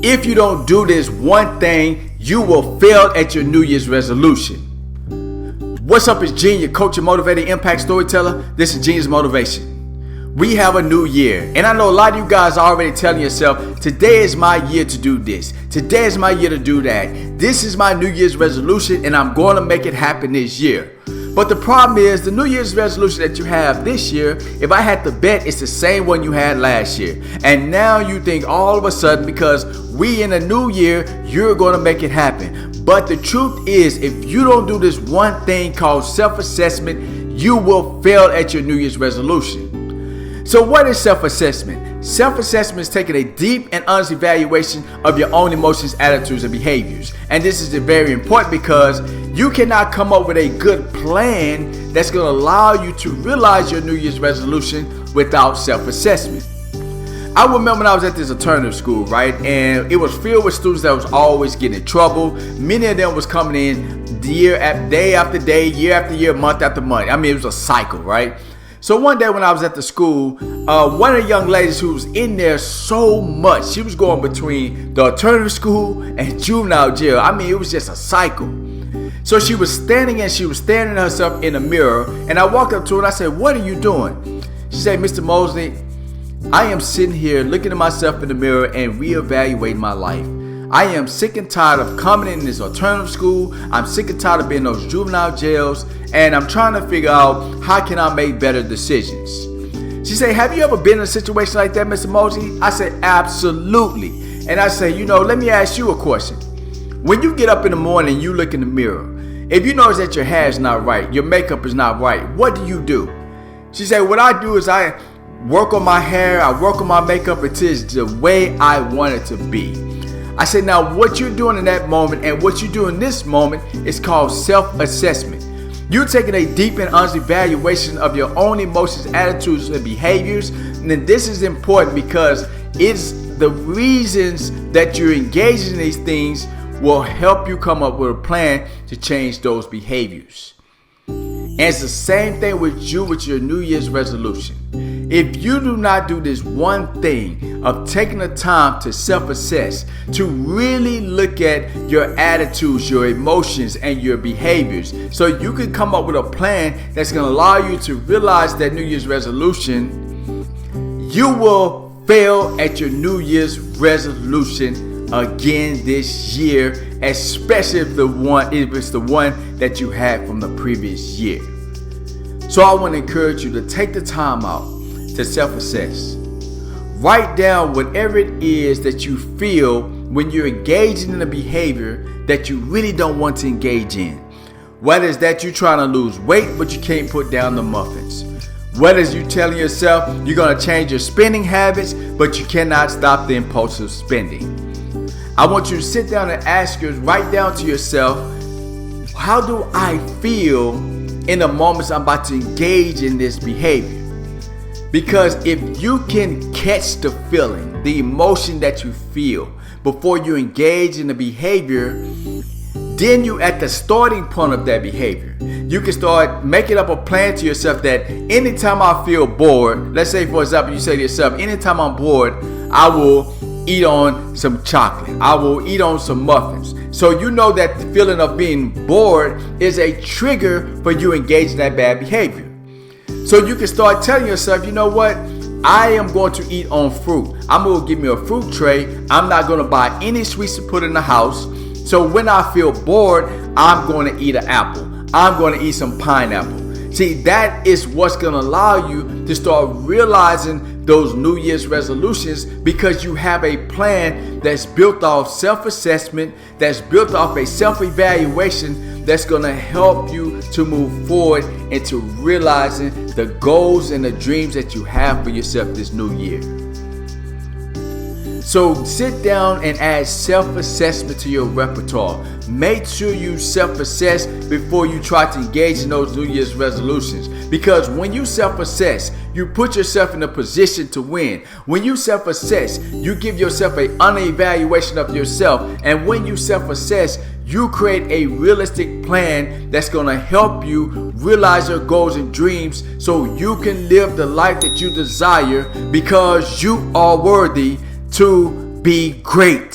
If you don't do this one thing, you will fail at your New Year's resolution. What's up, it's Gene, your coach and motivated impact storyteller. This is Gene's Motivation. We have a new year, and I know a lot of you guys are already telling yourself, today is my year to do this. Today is my year to do that. This is my New Year's resolution, and I'm going to make it happen this year. But the problem is, the New Year's resolution that you have this year, if I had to bet, it's the same one you had last year. And now you think all of a sudden, because we in a new year, you're going to make it happen. But the truth is, if you don't do this one thing called self-assessment, you will fail at your New Year's resolution. So what is self-assessment? Self-assessment is taking a deep and honest evaluation of your own emotions, attitudes, and behaviors. And this is very important because you cannot come up with a good plan that's going to allow you to realize your New Year's resolution without self-assessment. I remember when I was at this alternative school, right? And it was filled with students that was always getting in trouble. Many of them was coming in day after day, year after year, month after month. I mean, it was a cycle, right? So one day when I was at the school, one of the young ladies who was in there so much, she was going between the alternative school and juvenile jail. I mean, it was just a cycle. So she was standing herself in a mirror, and I walked up to her and I said, "What are you doing?" She said, "Mr. Mosley, I am sitting here looking at myself in the mirror and reevaluating my life. I am sick and tired of coming in this alternative school. I'm sick and tired of being in those juvenile jails, and I'm trying to figure out how can I make better decisions." She said, "Have you ever been in a situation like that, Mr. Mosley?" I said, "Absolutely." And I said, let me ask you a question. When you get up in the morning, you look in the mirror. If you notice that your hair is not right, your makeup is not right, what do? She said, "What I do is I work on my hair, I work on my makeup until it's the way I want it to be." I said, now what you're doing in that moment and what you do in this moment is called self-assessment. You're taking a deep and honest evaluation of your own emotions, attitudes, and behaviors. And then this is important because it's the reasons that you're engaged in these things will help you come up with a plan to change those behaviors. And it's the same thing with your New Year's resolution. If you do not do this one thing of taking the time to self-assess, to really look at your attitudes, your emotions, and your behaviors, so you can come up with a plan that's going to allow you to realize that New Year's resolution, you will fail at your New Year's resolution again this year, especially if it's the one that you had from the previous year. So I want to encourage you to take the time out to self-assess. Write down whatever it is that you feel when you're engaging in a behavior that you really don't want to engage in. Whether it's that you're trying to lose weight but you can't put down the muffins. Whether it's you telling yourself you're going to change your spending habits but you cannot stop the impulsive spending. I want you to sit down and write down to yourself, how do I feel in the moments I'm about to engage in this behavior? Because if you can catch the feeling, the emotion that you feel before you engage in the behavior, then you at the starting point of that behavior. You can start making up a plan to yourself that anytime I feel bored, let's say for example, you say to yourself, anytime I'm bored, I will eat on some chocolate. I will eat on some muffins. So you know that the feeling of being bored is a trigger for you engaging in that bad behavior. So you can start telling yourself, you know what? I am going to eat on fruit. I'm going to give me a fruit tray. I'm not going to buy any sweets to put in the house. So when I feel bored, I'm going to eat an apple. I'm going to eat some pineapple. See, that is what's going to allow you to start realizing those New Year's resolutions because you have a plan that's built off self-assessment, that's built off a self-evaluation that's going to help you to move forward into realizing the goals and the dreams that you have for yourself this new year. So sit down and add self-assessment to your repertoire. Make sure you self-assess before you try to engage in those New Year's resolutions. Because when you self-assess, you put yourself in a position to win. When you self-assess, you give yourself an honest evaluation of yourself. And when you self-assess, you create a realistic plan that's going to help you realize your goals and dreams so you can live the life that you desire because you are worthy to be great.